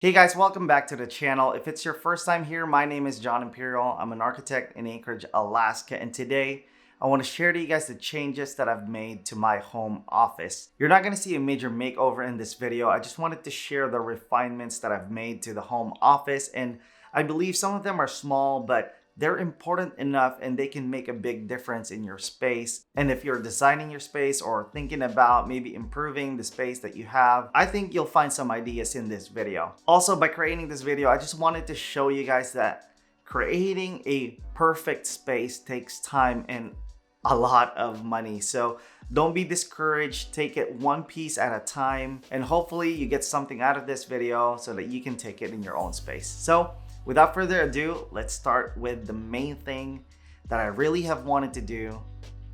Hey guys, welcome back to the channel. If it's your first time here, my name is John Imperial. I'm an architect in Anchorage, Alaska, and today I want to share to you guys the changes that I've made to my home office. You're not going to see a major makeover in this video. I just wanted to share the refinements that I've made to the home office, and I believe some of them are small, but they're important enough and they can make a big difference in your space. And if you're designing your space or thinking about maybe improving the space that you have, I think you'll find some ideas in this video. Also, by creating this video, I just wanted to show you guys that creating a perfect space takes time and a lot of money. So don't be discouraged, take it one piece at a time, and hopefully you get something out of this video so that you can take it in your own space. So without further ado, let's start with the main thing that I really have wanted to do,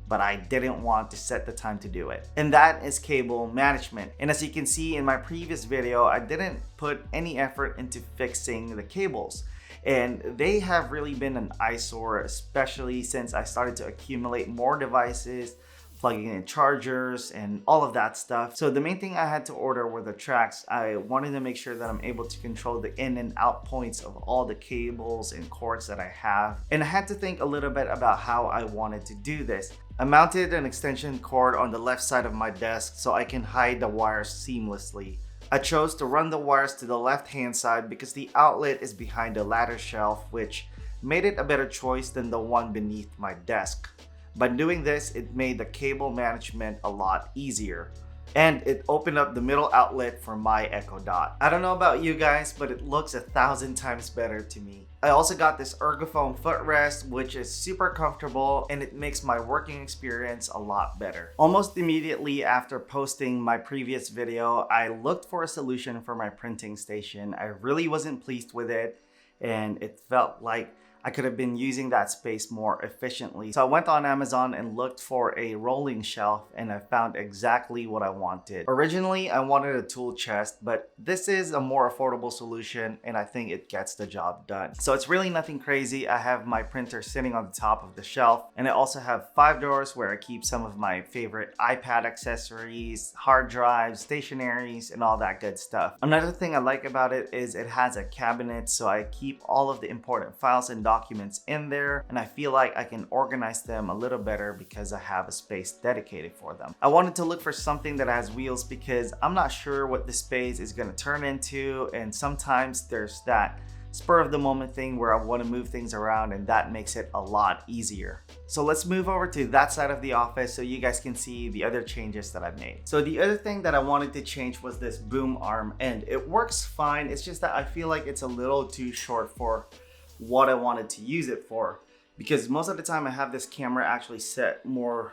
but I didn't want to set the time to do it. And that is cable management. And as you can see in my previous video, I didn't put any effort into fixing the cables. And they have really been an eyesore, especially since I started to accumulate more devices, plugging in chargers and all of that stuff. So the main thing I had to order were the tracks. I wanted to make sure that I'm able to control the in and out points of all the cables and cords that I have. And I had to think a little bit about how I wanted to do this. I mounted an extension cord on the left side of my desk so I can hide the wires seamlessly. I chose to run the wires to the left hand side because the outlet is behind the ladder shelf, which made it a better choice than the one beneath my desk. By doing this, it made the cable management a lot easier. And it opened up the middle outlet for my Echo Dot. I don't know about you guys, but it looks 1,000 times better to me. I also got this ergophone footrest, which is super comfortable and it makes my working experience a lot better. Almost immediately after posting my previous video, I looked for a solution for my printing station. I really wasn't pleased with it and it felt like I could have been using that space more efficiently. So I went on Amazon and looked for a rolling shelf and I found exactly what I wanted. Originally, I wanted a tool chest, but this is a more affordable solution and I think it gets the job done. So it's really nothing crazy. I have my printer sitting on the top of the shelf and I also have 5 drawers where I keep some of my favorite iPad accessories, hard drives, stationaries, and all that good stuff. Another thing I like about it is it has a cabinet, so I keep all of the important files and documents in there, and I feel like I can organize them a little better because I have a space dedicated for them. I wanted to look for something that has wheels because I'm not sure what the space is going to turn into, and sometimes there's that spur of the moment thing where I want to move things around and that makes it a lot easier. So let's move over to that side of the office so you guys can see the other changes that I've made. So the other thing that I wanted to change was this boom arm, and it works fine. It's just that I feel like it's a little too short for what I wanted to use it for, because most of the time I have this camera actually set more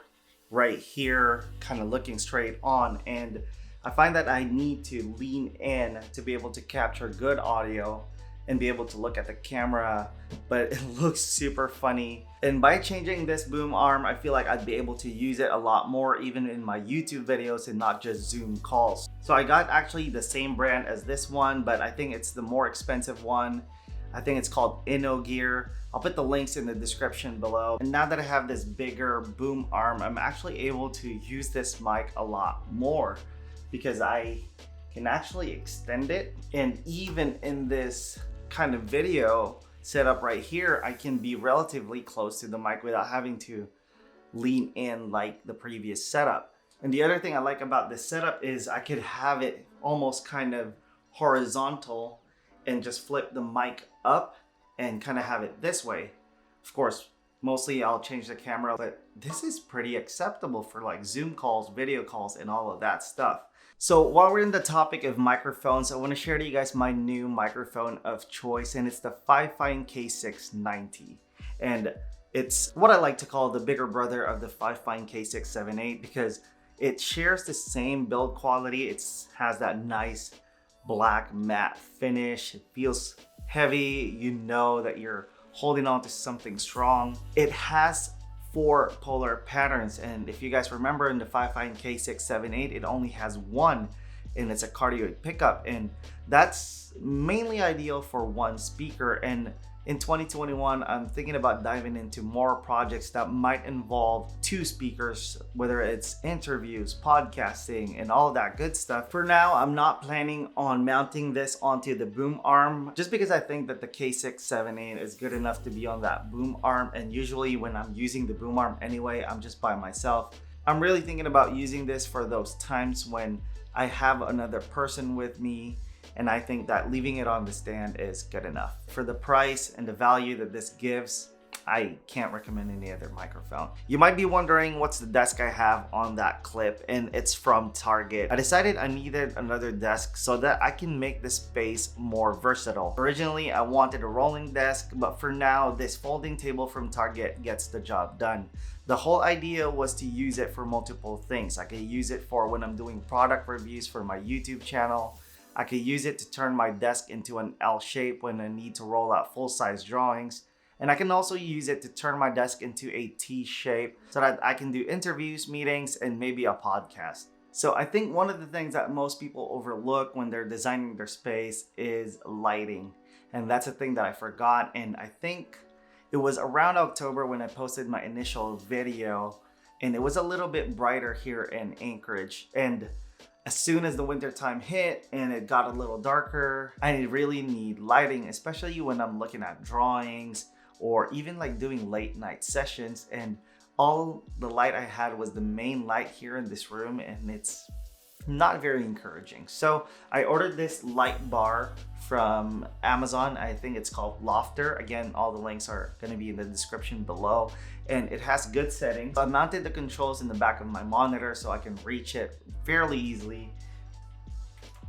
right here, kind of looking straight on, and I find that I need to lean in to be able to capture good audio and be able to look at the camera, but it looks super funny. And by changing this boom arm, I feel like I'd be able to use it a lot more even in my YouTube videos and not just Zoom calls. So I got actually the same brand as this one, but I think it's the more expensive one. I think it's called InnoGear. I'll put the links in the description below. And now that I have this bigger boom arm, I'm actually able to use this mic a lot more because I can actually extend it. And even in this kind of video setup right here, I can be relatively close to the mic without having to lean in like the previous setup. And the other thing I like about this setup is I could have it almost kind of horizontal and just flip the mic up and kind of have it this way. Of course, mostly I'll change the camera, but this is pretty acceptable for like Zoom calls, video calls, and all of that stuff. So while we're in the topic of microphones, I want to share to you guys my new microphone of choice, and it's the Fifine K690. And it's what I like to call the bigger brother of the Fifine K678 because it shares the same build quality. It has that nice black matte finish. It feels heavy. You know that you're holding on to something strong. It has 4 polar patterns, and if you guys remember in the Fifine K678, it only has 1, and it's a cardioid pickup, and that's mainly ideal for one speaker. And In 2021, I'm thinking about diving into more projects that might involve two speakers, whether it's interviews, podcasting, and all that good stuff. For now, I'm not planning on mounting this onto the boom arm just because I think that the K678 is good enough to be on that boom arm. And usually when I'm using the boom arm anyway, I'm just by myself. I'm really thinking about using this for those times when I have another person with me, and I think that leaving it on the stand is good enough. For the price and the value that this gives, I can't recommend any other microphone. You might be wondering what's the desk I have on that clip, and it's from Target. I decided I needed another desk so that I can make the space more versatile. Originally, I wanted a rolling desk, but for now, this folding table from Target gets the job done. The whole idea was to use it for multiple things. I could use it for when I'm doing product reviews for my YouTube channel. I could use it to turn my desk into an L shape when I need to roll out full-size drawings. And I can also use it to turn my desk into a T shape so that I can do interviews, meetings, and maybe a podcast. So I think one of the things that most people overlook when they're designing their space is lighting. And that's a thing that I forgot. And I think it was around October when I posted my initial video, and it was a little bit brighter here in Anchorage. And as soon as the winter time hit and it got a little darker, I really need lighting, especially when I'm looking at drawings or even like doing late night sessions. And all the light I had was the main light here in this room, and it's not very encouraging. So I ordered this light bar from Amazon. I think it's called Lofter. Again, all the links are going to be in the description below, and it has good settings. I mounted the controls in the back of my monitor so I can reach it fairly easily.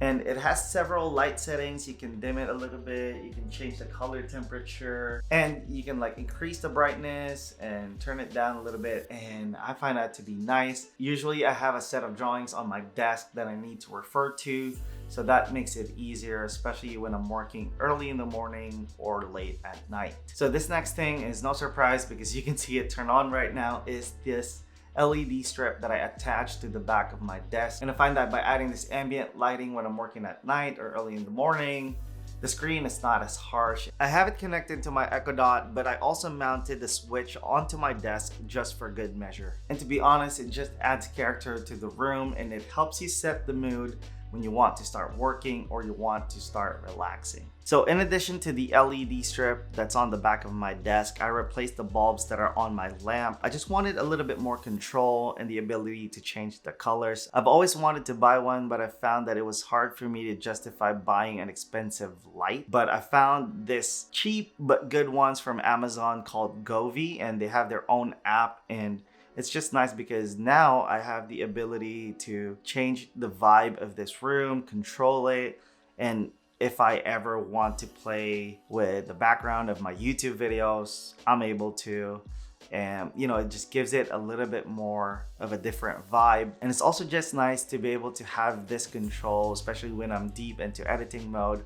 And it has several light settings. You can dim it a little bit, you can change the color temperature, and you can like increase the brightness and turn it down a little bit, and I find that to be nice. Usually I have a set of drawings on my desk that I need to refer to, so that makes it easier, especially when I'm working early in the morning or late at night. So this next thing is no surprise because you can see it turn on right now, is this LED strip that I attached to the back of my desk. And I find that by adding this ambient lighting when I'm working at night or early in the morning, the screen is not as harsh. I have it connected to my Echo Dot, but I also mounted the switch onto my desk just for good measure. And to be honest, it just adds character to the room, and it helps you set the mood when you want to start working or you want to start relaxing. So in addition to the LED strip that's on the back of my desk, I replaced the bulbs that are on my lamp. I just wanted a little bit more control and the ability to change the colors. I've always wanted to buy one, but I found that it was hard for me to justify buying an expensive light. But I found this cheap but good ones from Amazon called Govee, and they have their own app, and it's just nice because now I have the ability to change the vibe of this room, control it, and if I ever want to play with the background of my YouTube videos, I'm able to. And you know, it just gives it a little bit more of a different vibe. And it's also just nice to be able to have this control, especially when I'm deep into editing mode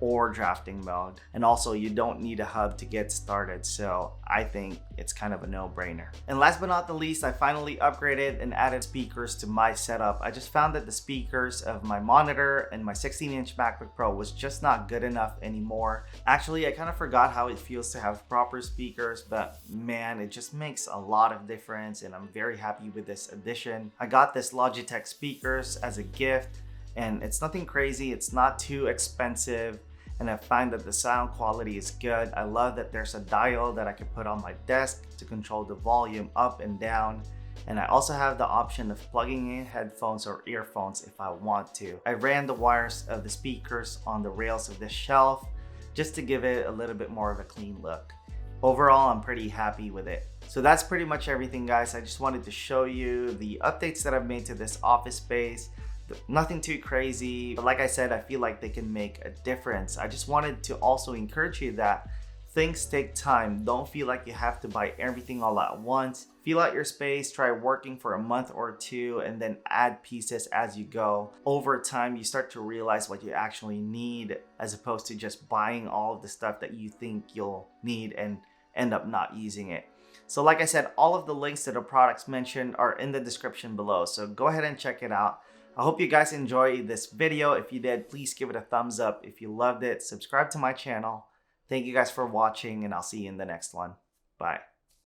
or drafting mode. And also, you don't need a hub to get started, so I think it's kind of a no-brainer. And last but not the least, I finally upgraded and added speakers to my setup. I just found that the speakers of my monitor and my 16-inch MacBook Pro was just not good enough anymore. Actually, I kind of forgot how it feels to have proper speakers, but man, it just makes a lot of difference, and I'm very happy with this addition. I got this Logitech speakers as a gift, and it's nothing crazy, it's not too expensive, and I find that the sound quality is good. I love that there's a dial that I can put on my desk to control the volume up and down, and I also have the option of plugging in headphones or earphones if I want to. I ran the wires of the speakers on the rails of this shelf just to give it a little bit more of a clean look. Overall, I'm pretty happy with it. So that's pretty much everything, guys. I just wanted to show you the updates that I've made to this office space. Nothing too crazy, but like I said, I feel like they can make a difference. I just wanted to also encourage you that things take time. Don't feel like you have to buy everything all at once. Feel out your space, try working for a month or two, and then add pieces as you go. Over time, you start to realize what you actually need, as opposed to just buying all of the stuff that you think you'll need and end up not using it. So like I said, all of the links to the products mentioned are in the description below, so go ahead and check it out. I hope you guys enjoyed this video. If you did, please give it a thumbs up. If you loved it, subscribe to my channel. Thank you guys for watching, and I'll see you in the next one. Bye.